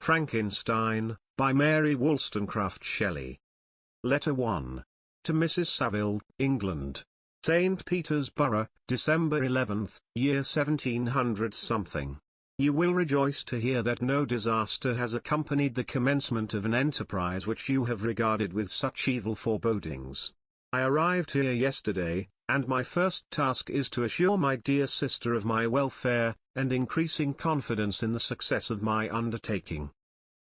Frankenstein, by Mary Wollstonecraft Shelley. Letter 1. To Mrs. Saville, England. St. Petersburg, December 11th, year 1700-something. You will rejoice to hear that no disaster has accompanied the commencement of an enterprise which you have regarded with such evil forebodings. I arrived here yesterday, and my first task is to assure my dear sister of my welfare, and increasing confidence in the success of my undertaking.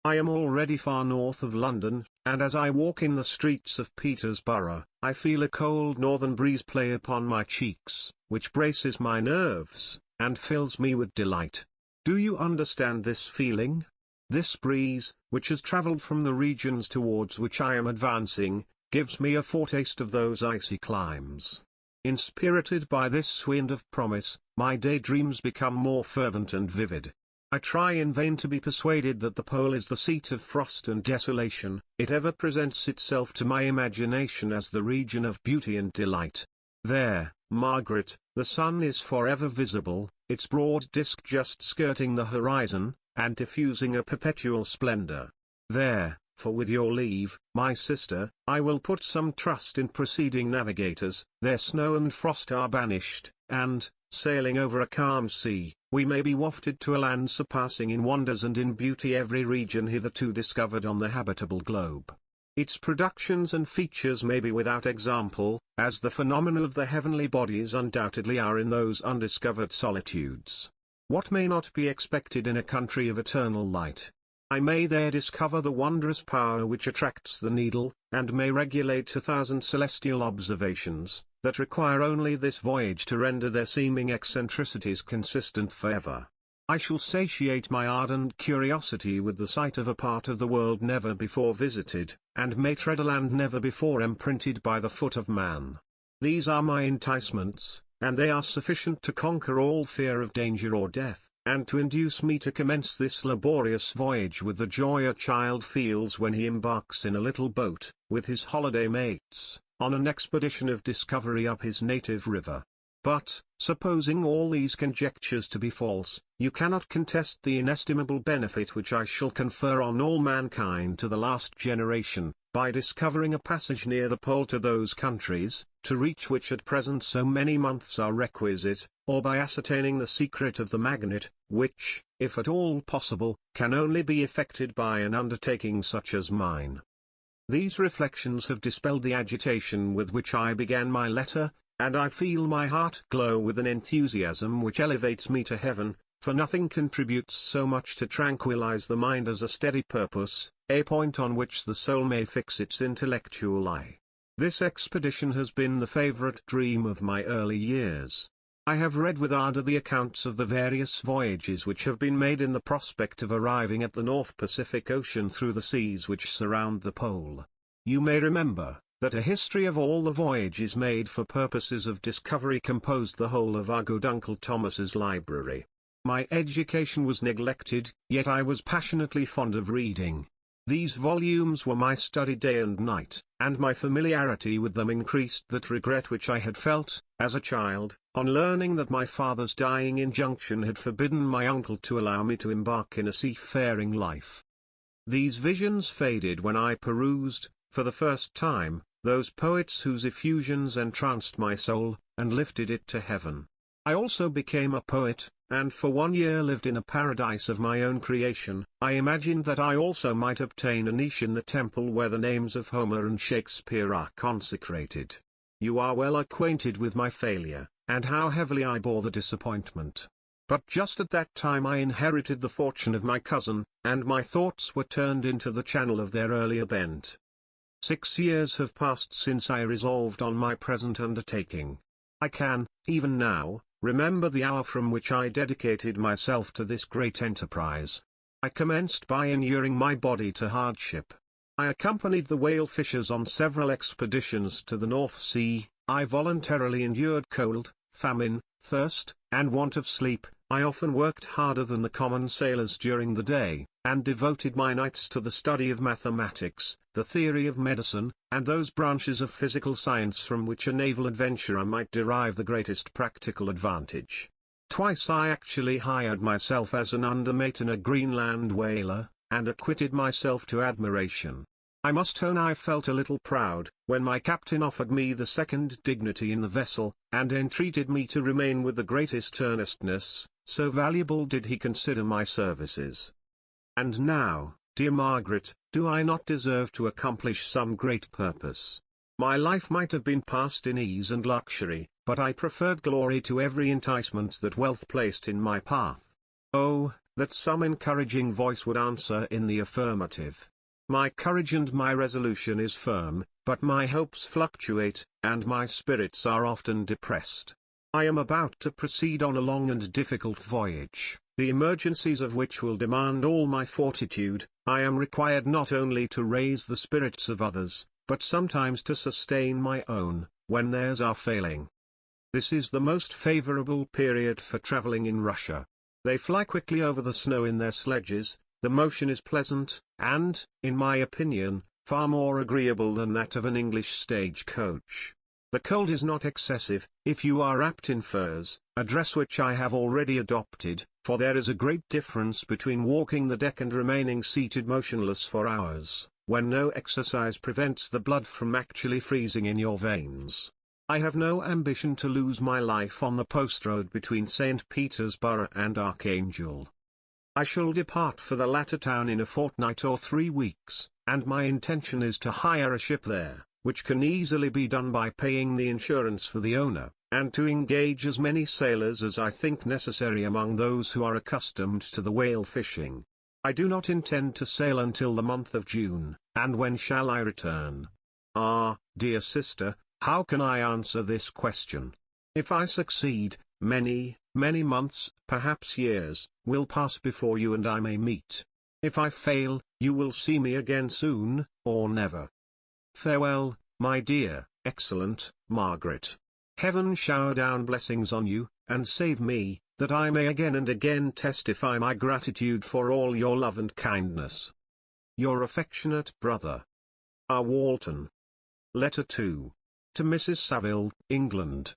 I am already far north of London, and as I walk in the streets of Petersburg, I feel a cold northern breeze play upon my cheeks, which braces my nerves, and fills me with delight. Do you understand this feeling? This breeze, which has travelled from the regions towards which I am advancing, gives me a foretaste of those icy climes. Inspirited by this wind of promise, my daydreams become more fervent and vivid. I try in vain to be persuaded that the pole is the seat of frost and desolation. It ever presents itself to my imagination as the region of beauty and delight. There, Margaret, the sun is forever visible, its broad disk just skirting the horizon, and diffusing a perpetual splendor. There, for with your leave, my sister, I will put some trust in preceding navigators. Their snow and frost are banished, and, sailing over a calm sea, we may be wafted to a land surpassing in wonders and in beauty every region hitherto discovered on the habitable globe. Its productions and features may be without example, as the phenomena of the heavenly bodies undoubtedly are in those undiscovered solitudes. What may not be expected in a country of eternal light? I may there discover the wondrous power which attracts the needle, and may regulate 1,000 celestial observations, that require only this voyage to render their seeming eccentricities consistent forever. I shall satiate my ardent curiosity with the sight of a part of the world never before visited, and may tread a land never before imprinted by the foot of man. These are my enticements, and they are sufficient to conquer all fear of danger or death, and to induce me to commence this laborious voyage with the joy a child feels when he embarks in a little boat, with his holiday mates, on an expedition of discovery up his native river. But, supposing all these conjectures to be false, you cannot contest the inestimable benefit which I shall confer on all mankind to the last generation, by discovering a passage near the pole to those countries, to reach which at present so many months are requisite, or by ascertaining the secret of the magnet, which, if at all possible, can only be effected by an undertaking such as mine. These reflections have dispelled the agitation with which I began my letter, and I feel my heart glow with an enthusiasm which elevates me to heaven, for nothing contributes so much to tranquilize the mind as a steady purpose, a point on which the soul may fix its intellectual eye. This expedition has been the favorite dream of my early years. I have read with ardor the accounts of the various voyages which have been made in the prospect of arriving at the North Pacific Ocean through the seas which surround the pole. You may remember that a history of all the voyages made for purposes of discovery composed the whole of our good Uncle Thomas's library. My education was neglected, yet I was passionately fond of reading. These volumes were my study day and night, and my familiarity with them increased that regret which I had felt, as a child, on learning that my father's dying injunction had forbidden my uncle to allow me to embark in a seafaring life. These visions faded when I perused, for the first time, those poets whose effusions entranced my soul, and lifted it to heaven. I also became a poet, and for 1 year lived in a paradise of my own creation. I imagined that I also might obtain a niche in the temple where the names of Homer and Shakespeare are consecrated. You are well acquainted with my failure, and how heavily I bore the disappointment. But just at that time I inherited the fortune of my cousin, and my thoughts were turned into the channel of their earlier bent. 6 years have passed since I resolved on my present undertaking. I can, even now, remember the hour from which I dedicated myself to this great enterprise. I commenced by inuring my body to hardship. I accompanied the whale fishers on several expeditions to the North Sea. I voluntarily endured cold, famine, thirst, and want of sleep. I often worked harder than the common sailors during the day, and devoted my nights to the study of mathematics, the theory of medicine, and those branches of physical science from which a naval adventurer might derive the greatest practical advantage. Twice I actually hired myself as an undermate in a Greenland whaler, and acquitted myself to admiration. I must own I felt a little proud, when my captain offered me the second dignity in the vessel, and entreated me to remain with the greatest earnestness, so valuable did he consider my services. And now, dear Margaret, do I not deserve to accomplish some great purpose? My life might have been passed in ease and luxury, but I preferred glory to every enticement that wealth placed in my path. Oh, that some encouraging voice would answer in the affirmative. My courage and my resolution is firm, but my hopes fluctuate, and my spirits are often depressed. I am about to proceed on a long and difficult voyage, the emergencies of which will demand all my fortitude. I am required not only to raise the spirits of others, but sometimes to sustain my own, when theirs are failing. This is the most favorable period for traveling in Russia. They fly quickly over the snow in their sledges, the motion is pleasant, and, in my opinion, far more agreeable than that of an English stage-coach. The cold is not excessive, if you are wrapped in furs, a dress which I have already adopted, for there is a great difference between walking the deck and remaining seated motionless for hours, when no exercise prevents the blood from actually freezing in your veins. I have no ambition to lose my life on the post road between St. Petersburg and Archangel. I shall depart for the latter town in a fortnight or 3 weeks, and my intention is to hire a ship there, which can easily be done by paying the insurance for the owner, and to engage as many sailors as I think necessary among those who are accustomed to the whale fishing. I do not intend to sail until the month of June, and when shall I return? Ah, dear sister, how can I answer this question? If I succeed, many months, perhaps years, will pass before you and I may meet. If I fail, you will see me again soon, or never. Farewell, my dear, excellent, Margaret. Heaven shower down blessings on you, and save me, that I may again and again testify my gratitude for all your love and kindness. Your affectionate brother, R. Walton. Letter 2. To Mrs. Saville, England.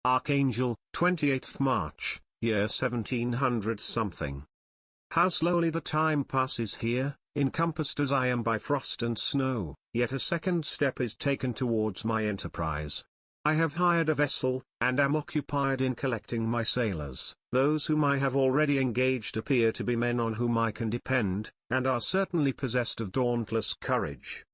Archangel, 28th March, year 1700-something. How slowly the time passes here, encompassed as I am by frost and snow, yet a second step is taken towards my enterprise. I have hired a vessel, and am occupied in collecting my sailors. Those whom I have already engaged appear to be men on whom I can depend, and are certainly possessed of dauntless courage.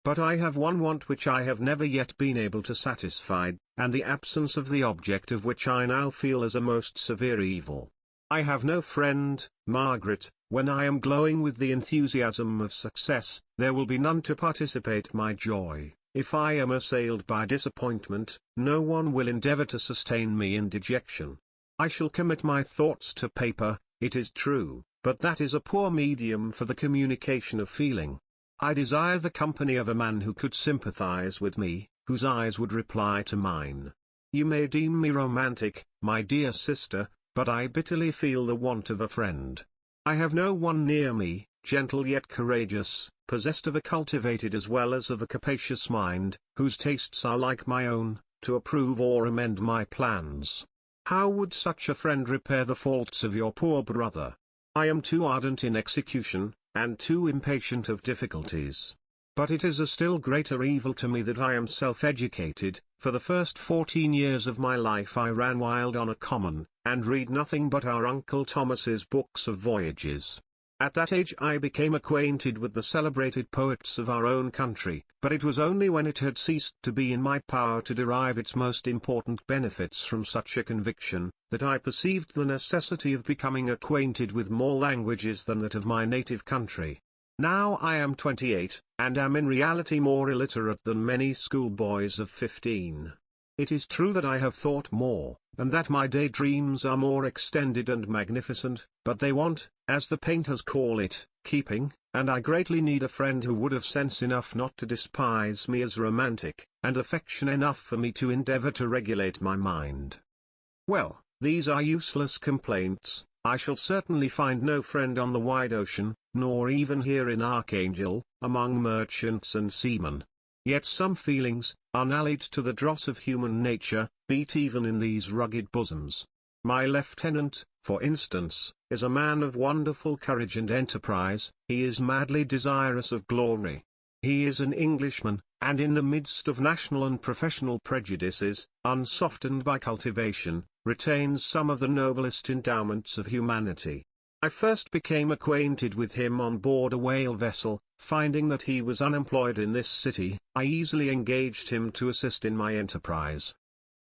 But I have one want which I have never yet been able to satisfy, and the absence of the object of which I now feel as a most severe evil. I have no friend, Margaret. When I am glowing with the enthusiasm of success, there will be none to participate my joy. If I am assailed by disappointment, no one will endeavor to sustain me in dejection. I shall commit my thoughts to paper, it is true, but that is a poor medium for the communication of feeling. I desire the company of a man who could sympathize with me, whose eyes would reply to mine. You may deem me romantic, my dear sister, but I bitterly feel the want of a friend. I have no one near me, gentle yet courageous, possessed of a cultivated as well as of a capacious mind, whose tastes are like my own, to approve or amend my plans. How would such a friend repair the faults of your poor brother? I am too ardent in execution, and too impatient of difficulties. But it is a still greater evil to me that I am self-educated. For the first 14 years of my life I ran wild on a common, and read nothing but our Uncle Thomas's books of voyages. At that age I became acquainted with the celebrated poets of our own country, but it was only when it had ceased to be in my power to derive its most important benefits from such a conviction, that I perceived the necessity of becoming acquainted with more languages than that of my native country. Now I am 28, and am in reality more illiterate than many schoolboys of 15. It is true that I have thought more, and that my daydreams are more extended and magnificent, but they want, as the painters call it, keeping, and I greatly need a friend who would have sense enough not to despise me as romantic, and affection enough for me to endeavor to regulate my mind. Well, these are useless complaints. I shall certainly find no friend on the wide ocean, nor even here in Archangel, among merchants and seamen. Yet some feelings, unallied to the dross of human nature, beat even in these rugged bosoms. My lieutenant, for instance, is a man of wonderful courage and enterprise. He is madly desirous of glory. He is an Englishman, and in the midst of national and professional prejudices, unsoftened by cultivation, retains some of the noblest endowments of humanity. I first became acquainted with him on board a whale vessel. Finding that he was unemployed in this city, I easily engaged him to assist in my enterprise.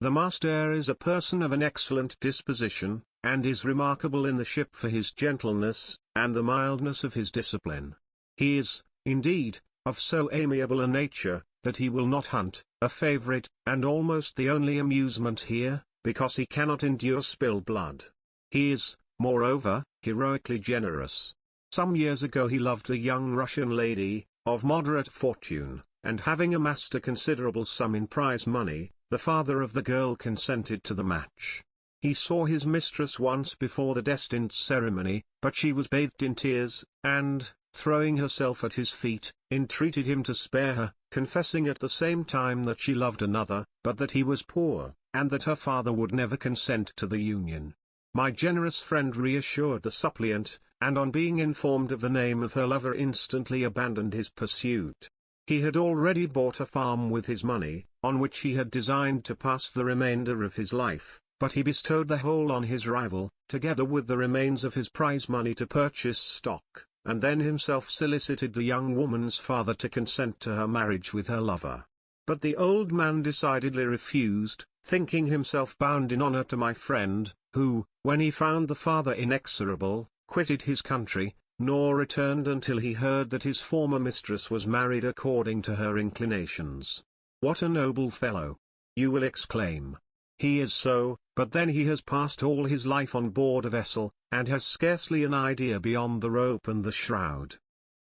The master is a person of an excellent disposition, and is remarkable in the ship for his gentleness, and the mildness of his discipline. He is, indeed, of so amiable a nature, that he will not hunt, a favourite, and almost the only amusement here, because he cannot endure spill blood. He is, moreover, heroically generous. Some years ago he loved a young Russian lady, of moderate fortune, and having amassed a considerable sum in prize money, the father of the girl consented to the match. He saw his mistress once before the destined ceremony, but she was bathed in tears, and, throwing herself at his feet, entreated him to spare her, confessing at the same time that she loved another, but that he was poor, and that her father would never consent to the union. My generous friend reassured the suppliant, and on being informed of the name of her lover instantly abandoned his pursuit. He had already bought a farm with his money, on which he had designed to pass the remainder of his life, but he bestowed the whole on his rival, together with the remains of his prize money to purchase stock, and then himself solicited the young woman's father to consent to her marriage with her lover. But the old man decidedly refused, thinking himself bound in honor to my friend, who, when he found the father inexorable, quitted his country, nor returned until he heard that his former mistress was married according to her inclinations. What a noble fellow! You will exclaim. He is so, but then he has passed all his life on board a vessel, and has scarcely an idea beyond the rope and the shroud.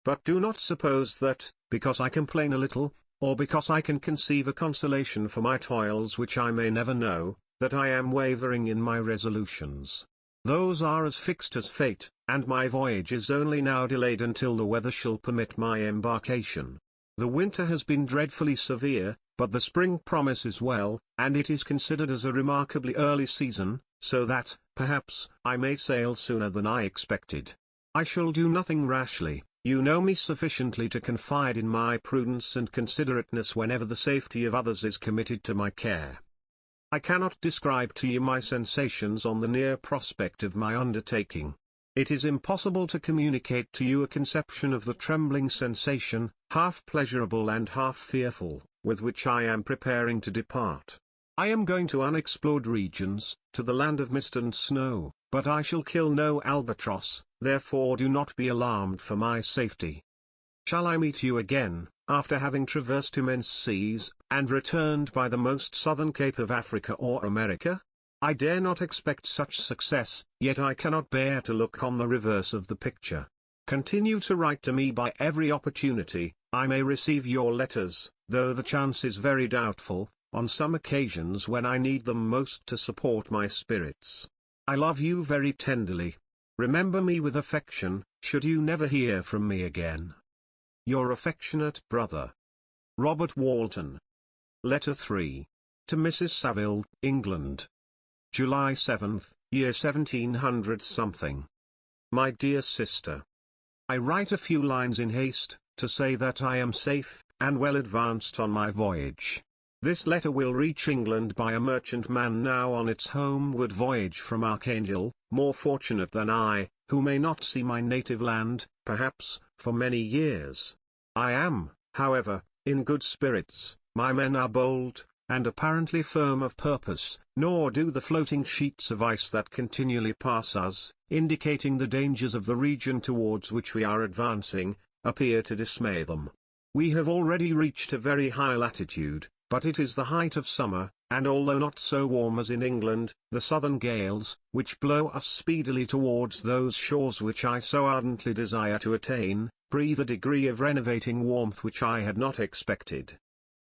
But do not suppose that, because I complain a little, or because I can conceive a consolation for my toils which I may never know, that I am wavering in my resolutions. Those are as fixed as fate, and my voyage is only now delayed until the weather shall permit my embarkation. The winter has been dreadfully severe, but the spring promises well, and it is considered as a remarkably early season, so that, perhaps, I may sail sooner than I expected. I shall do nothing rashly. You know me sufficiently to confide in my prudence and considerateness whenever the safety of others is committed to my care. I cannot describe to you my sensations on the near prospect of my undertaking. It is impossible to communicate to you a conception of the trembling sensation, half pleasurable and half fearful, with which I am preparing to depart. I am going to unexplored regions, to the land of mist and snow, but I shall kill no albatross, therefore do not be alarmed for my safety. Shall I meet you again, after having traversed immense seas, and returned by the most southern cape of Africa or America? I dare not expect such success, yet I cannot bear to look on the reverse of the picture. Continue to write to me by every opportunity. I may receive your letters, though the chance is very doubtful, on some occasions when I need them most to support my spirits. I love you very tenderly. Remember me with affection, should you never hear from me again. Your affectionate brother, Robert Walton. Letter 3. To Mrs. Saville, England. July 7th, year 1700 something. My dear sister. I write a few lines in haste, to say that I am safe, and well advanced on my voyage. This letter will reach England by a merchantman now on its homeward voyage from Archangel, more fortunate than I, who may not see my native land, perhaps, for many years. I am, however, in good spirits, my men are bold, and apparently firm of purpose, nor do the floating sheets of ice that continually pass us, indicating the dangers of the region towards which we are advancing, appear to dismay them. We have already reached a very high latitude, but it is the height of summer, and although not so warm as in England, the southern gales, which blow us speedily towards those shores which I so ardently desire to attain, breathe a degree of renovating warmth which I had not expected.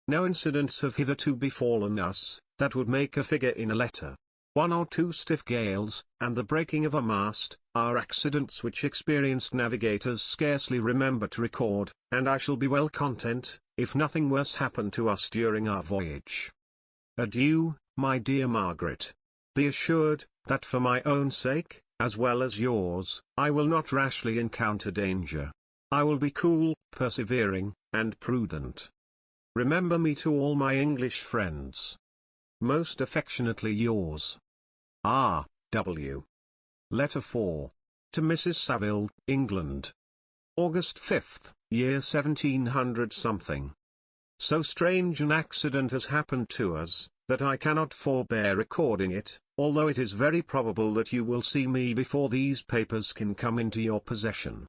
No incidents have hitherto befallen us, that would make a figure in a letter. 1 or 2 stiff gales, and the breaking of a mast, are accidents which experienced navigators scarcely remember to record, and I shall be well content, if nothing worse happen to us during our voyage. Adieu, my dear Margaret. Be assured, that for my own sake, as well as yours, I will not rashly encounter danger. I will be cool, persevering, and prudent. Remember me to all my English friends. Most affectionately yours. R. W. Letter 4. To Mrs. Saville, England. August 5th, year 1700 something. So strange an accident has happened to us, that I cannot forbear recording it, although it is very probable that you will see me before these papers can come into your possession.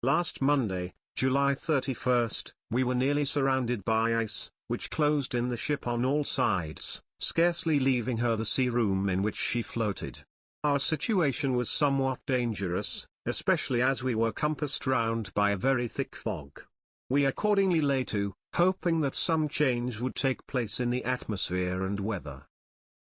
Last Monday, July 31st, we were nearly surrounded by ice, which closed in the ship on all sides, scarcely leaving her the sea room in which she floated. Our situation was somewhat dangerous, especially as we were compassed round by a very thick fog. We accordingly lay to, hoping that some change would take place in the atmosphere and weather.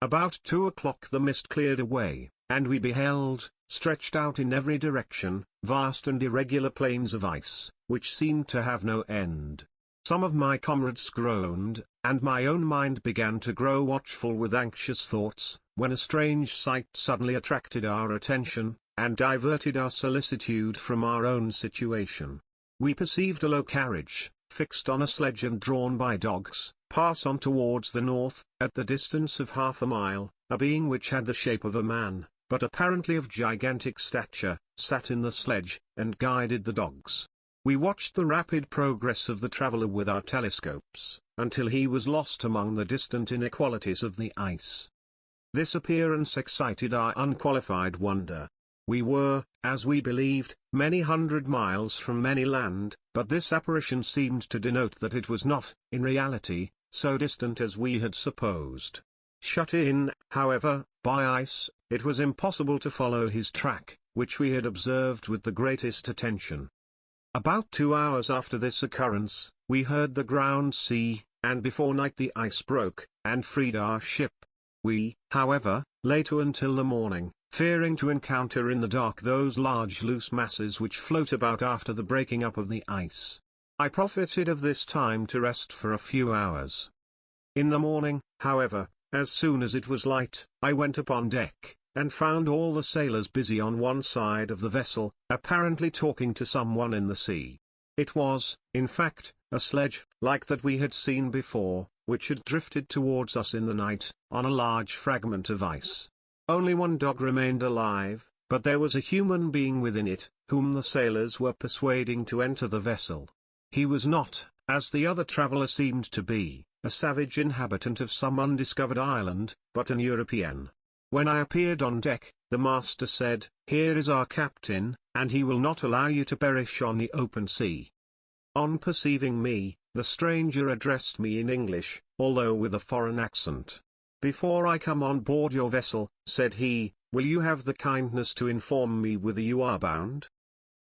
About 2 o'clock the mist cleared away, and we beheld, stretched out in every direction, vast and irregular plains of ice, which seemed to have no end. Some of my comrades groaned, and my own mind began to grow watchful with anxious thoughts, when a strange sight suddenly attracted our attention, and diverted our solicitude from our own situation. We perceived a low carriage, fixed on a sledge and drawn by dogs, pass on towards the north, at the distance of half a mile. A being which had the shape of a man, but apparently of gigantic stature, sat in the sledge, and guided the dogs. We watched the rapid progress of the traveller with our telescopes, until he was lost among the distant inequalities of the ice. This appearance excited our unqualified wonder. We were, as we believed, many hundred miles from any land, but this apparition seemed to denote that it was not, in reality, so distant as we had supposed. Shut in, however, by ice, it was impossible to follow his track, which we had observed with the greatest attention. About 2 hours after this occurrence, we heard the ground sea, and before night the ice broke, and freed our ship. We, however, lay to until the morning, fearing to encounter in the dark those large loose masses which float about after the breaking up of the ice. I profited of this time to rest for a few hours. In the morning, however, as soon as it was light, I went upon deck, and found all the sailors busy on one side of the vessel, apparently talking to someone in the sea. It was, in fact, a sledge, like that we had seen before, which had drifted towards us in the night, on a large fragment of ice. Only one dog remained alive, but there was a human being within it, whom the sailors were persuading to enter the vessel. He was not, as the other traveller seemed to be, a savage inhabitant of some undiscovered island, but an European. When I appeared on deck, the master said, "Here is our captain, and he will not allow you to perish on the open sea." On perceiving me, the stranger addressed me in English, although with a foreign accent. "Before I come on board your vessel," said he, "will you have the kindness to inform me whither you are bound?"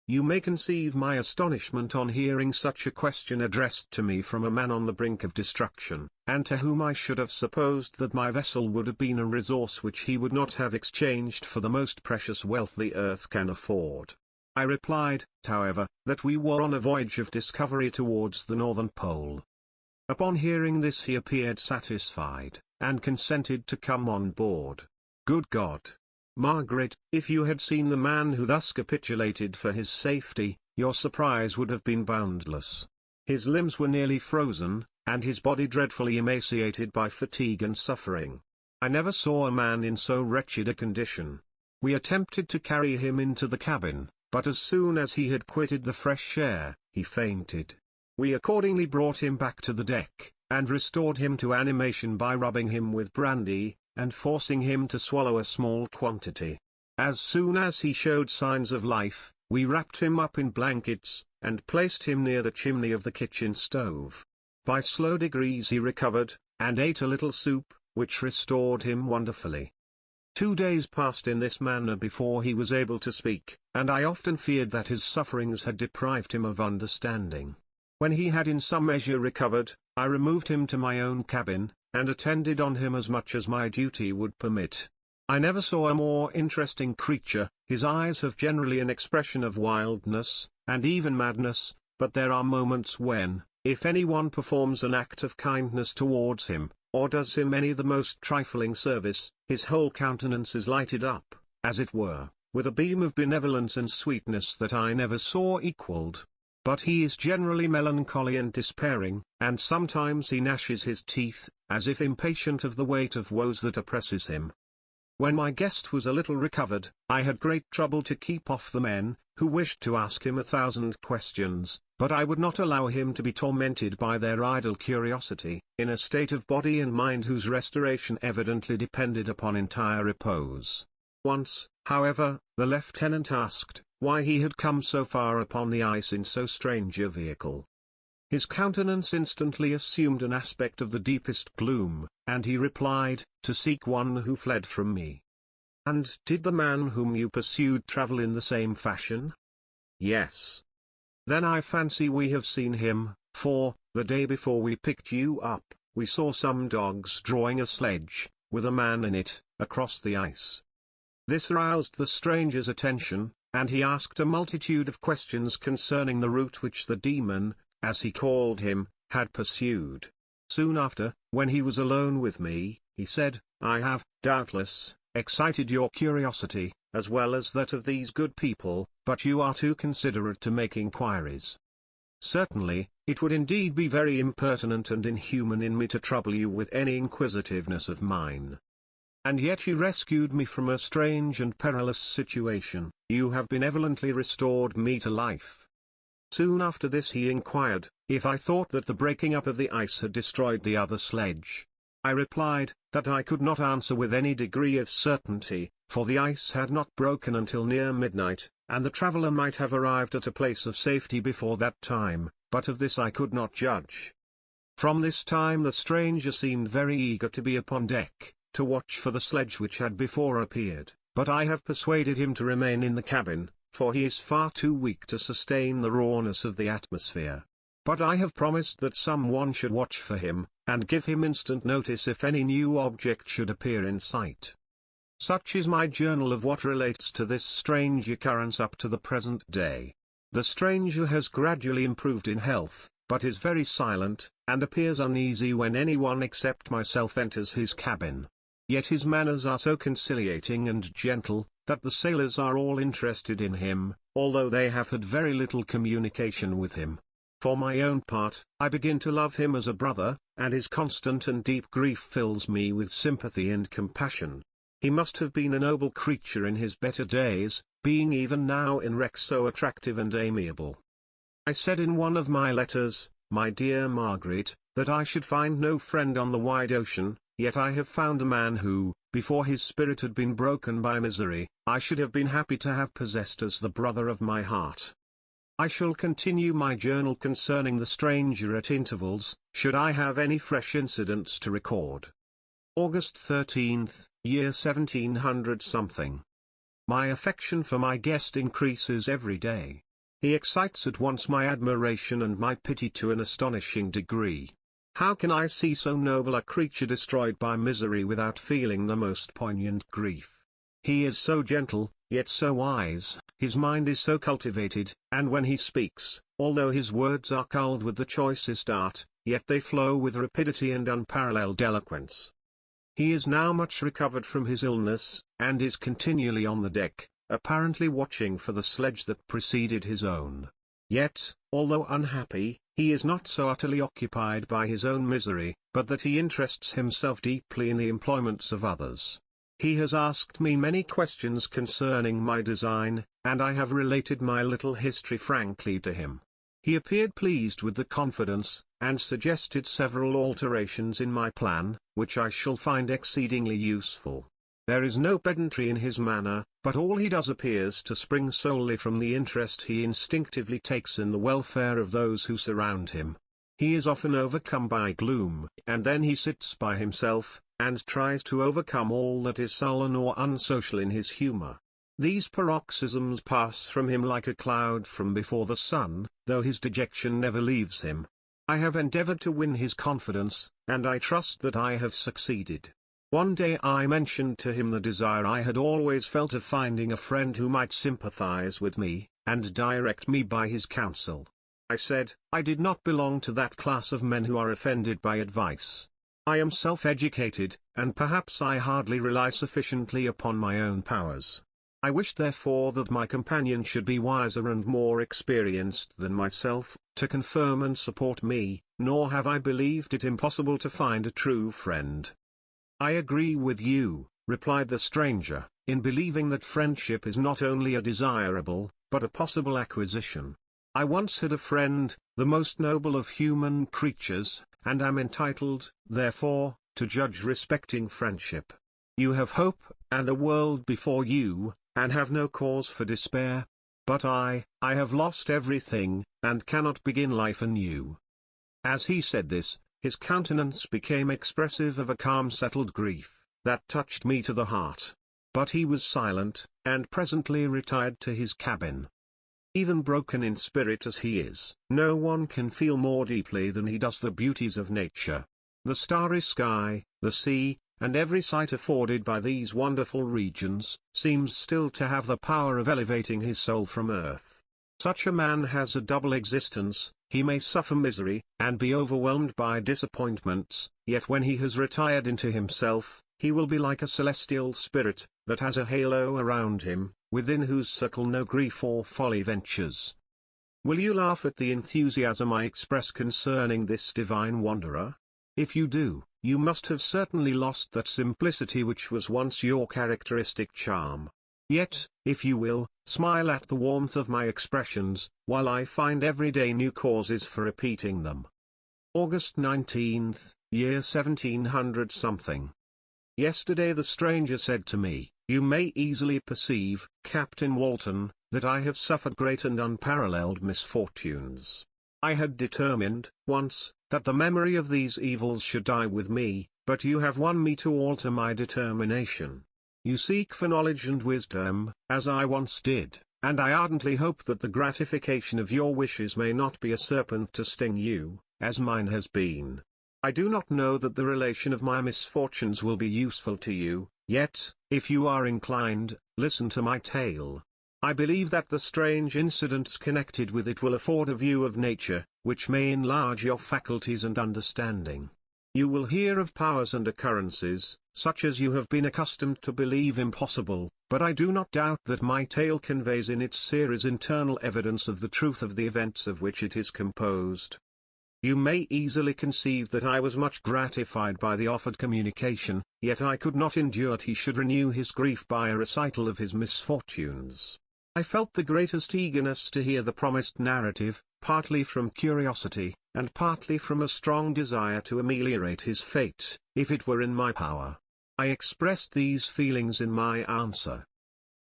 You may conceive my astonishment on hearing such a question addressed to me from a man on the brink of destruction, and to whom I should have supposed that my vessel would have been a resource which he would not have exchanged for the most precious wealth the earth can afford. I replied, however, that we were on a voyage of discovery towards the northern pole. Upon hearing this he appeared satisfied, and consented to come on board. Good God! Margaret, if you had seen the man who thus capitulated for his safety, your surprise would have been boundless. His limbs were nearly frozen, and his body dreadfully emaciated by fatigue and suffering. I never saw a man in so wretched a condition. We attempted to carry him into the cabin, but as soon as he had quitted the fresh air, he fainted. We accordingly brought him back to the deck, and restored him to animation by rubbing him with brandy, and forcing him to swallow a small quantity. As soon as he showed signs of life, we wrapped him up in blankets, and placed him near the chimney of the kitchen stove. By slow degrees he recovered, and ate a little soup, which restored him wonderfully. 2 days passed in this manner before he was able to speak, and I often feared that his sufferings had deprived him of understanding. When he had in some measure recovered, I removed him to my own cabin, and attended on him as much as my duty would permit. I never saw a more interesting creature. His eyes have generally an expression of wildness, and even madness, but there are moments when, if anyone performs an act of kindness towards him, or does him any the most trifling service, his whole countenance is lighted up, as it were, with a beam of benevolence and sweetness that I never saw equalled. But he is generally melancholy and despairing, and sometimes he gnashes his teeth, as if impatient of the weight of woes that oppresses him. When my guest was a little recovered, I had great trouble to keep off the men, who wished to ask him 1,000 questions, but I would not allow him to be tormented by their idle curiosity, in a state of body and mind whose restoration evidently depended upon entire repose. Once, however, the lieutenant asked, why he had come so far upon the ice in so strange a vehicle. His countenance instantly assumed an aspect of the deepest gloom, and he replied, to seek one who fled from me. And did the man whom you pursued travel in the same fashion? Yes. Then I fancy we have seen him, for, the day before we picked you up, we saw some dogs drawing a sledge, with a man in it, across the ice. This aroused the stranger's attention, and he asked a multitude of questions concerning the route which the demon, as he called him, had pursued. Soon after, when he was alone with me, he said, I have, doubtless, excited your curiosity, as well as that of these good people, but you are too considerate to make inquiries. Certainly, it would indeed be very impertinent and inhuman in me to trouble you with any inquisitiveness of mine. And yet you rescued me from a strange and perilous situation, you have benevolently restored me to life. Soon after this he inquired, if I thought that the breaking up of the ice had destroyed the other sledge. I replied, that I could not answer with any degree of certainty, for the ice had not broken until near midnight, and the traveller might have arrived at a place of safety before that time, but of this I could not judge. From this time the stranger seemed very eager to be upon deck, to watch for the sledge which had before appeared, but I have persuaded him to remain in the cabin, for he is far too weak to sustain the rawness of the atmosphere. But I have promised that some one should watch for him, and give him instant notice if any new object should appear in sight. Such is my journal of what relates to this strange occurrence up to the present day. The stranger has gradually improved in health, but is very silent, and appears uneasy when anyone except myself enters his cabin. Yet his manners are so conciliating and gentle, that the sailors are all interested in him, although they have had very little communication with him. For my own part, I begin to love him as a brother, and his constant and deep grief fills me with sympathy and compassion. He must have been a noble creature in his better days, being even now in wreck so attractive and amiable. I said in one of my letters, my dear Margaret, that I should find no friend on the wide ocean, yet I have found a man who, before his spirit had been broken by misery, I should have been happy to have possessed as the brother of my heart. I shall continue my journal concerning the stranger at intervals, should I have any fresh incidents to record. August 13th, year 1700 something. My affection for my guest increases every day. He excites at once my admiration and my pity to an astonishing degree. How can I see so noble a creature destroyed by misery without feeling the most poignant grief? He is so gentle, yet so wise, his mind is so cultivated, and when he speaks, although his words are culled with the choicest art, yet they flow with rapidity and unparalleled eloquence. He is now much recovered from his illness, and is continually on the deck, apparently watching for the sledge that preceded his own. Yet, although unhappy, he is not so utterly occupied by his own misery, but that he interests himself deeply in the employments of others. He has asked me many questions concerning my design, and I have related my little history frankly to him. He appeared pleased with the confidence, and suggested several alterations in my plan, which I shall find exceedingly useful. There is no pedantry in his manner, but all he does appears to spring solely from the interest he instinctively takes in the welfare of those who surround him. He is often overcome by gloom, and then he sits by himself, and tries to overcome all that is sullen or unsocial in his humor. These paroxysms pass from him like a cloud from before the sun, though his dejection never leaves him. I have endeavored to win his confidence, and I trust that I have succeeded. One day I mentioned to him the desire I had always felt of finding a friend who might sympathize with me, and direct me by his counsel. I said, I did not belong to that class of men who are offended by advice. I am self-educated, and perhaps I hardly rely sufficiently upon my own powers. I wish therefore that my companion should be wiser and more experienced than myself, to confirm and support me, nor have I believed it impossible to find a true friend. I agree with you, replied the stranger, in believing that friendship is not only a desirable, but a possible acquisition. I once had a friend, the most noble of human creatures, and am entitled, therefore, to judge respecting friendship. You have hope, and a world before you, and have no cause for despair. But I have lost everything, and cannot begin life anew. As he said this, his countenance became expressive of a calm settled grief, that touched me to the heart. But he was silent, and presently retired to his cabin. Even broken in spirit as he is, no one can feel more deeply than he does the beauties of nature. The starry sky, the sea, and every sight afforded by these wonderful regions, seems still to have the power of elevating his soul from earth. Such a man has a double existence. He may suffer misery, and be overwhelmed by disappointments, yet when he has retired into himself, he will be like a celestial spirit, that has a halo around him, within whose circle no grief or folly ventures. Will you laugh at the enthusiasm I express concerning this divine wanderer? If you do, you must have certainly lost that simplicity which was once your characteristic charm. Yet, if you will, smile at the warmth of my expressions, while I find every day new causes for repeating them. August 19th, year 1700 something. Yesterday the stranger said to me, "You may easily perceive, Captain Walton, that I have suffered great and unparalleled misfortunes. I had determined, once, that the memory of these evils should die with me, but you have won me to alter my determination. You seek for knowledge and wisdom, as I once did, and I ardently hope that the gratification of your wishes may not be a serpent to sting you, as mine has been. I do not know that the relation of my misfortunes will be useful to you, yet, if you are inclined, listen to my tale. I believe that the strange incidents connected with it will afford a view of nature, which may enlarge your faculties and understanding. You will hear of powers and occurrences, such as you have been accustomed to believe impossible, but I do not doubt that my tale conveys in its series internal evidence of the truth of the events of which it is composed. You may easily conceive that I was much gratified by the offered communication, yet I could not endure that he should renew his grief by a recital of his misfortunes. I felt the greatest eagerness to hear the promised narrative, partly from curiosity, and partly from a strong desire to ameliorate his fate, if it were in my power. I expressed these feelings in my answer.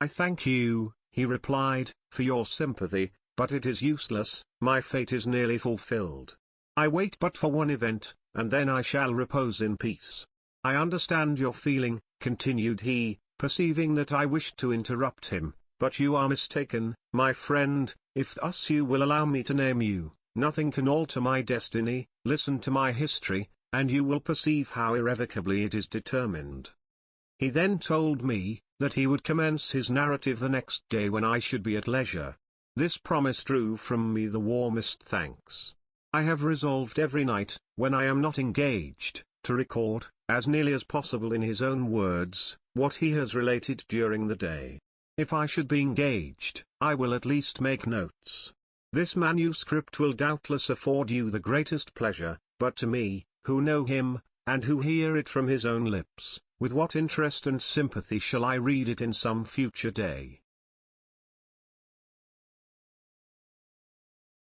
"I thank you," he replied, "for your sympathy, but it is useless, my fate is nearly fulfilled. I wait but for one event, and then I shall repose in peace. I understand your feeling," continued he, perceiving that I wished to interrupt him, "but you are mistaken, my friend. If thus you will allow me to name you, nothing can alter my destiny. Listen to my history, and you will perceive how irrevocably it is determined." He then told me, that he would commence his narrative the next day when I should be at leisure. This promise drew from me the warmest thanks. I have resolved every night, when I am not engaged, to record, as nearly as possible in his own words, what he has related during the day. If I should be engaged, I will at least make notes. This manuscript will doubtless afford you the greatest pleasure, but to me, who know him, and who hear it from his own lips, with what interest and sympathy shall I read it in some future day?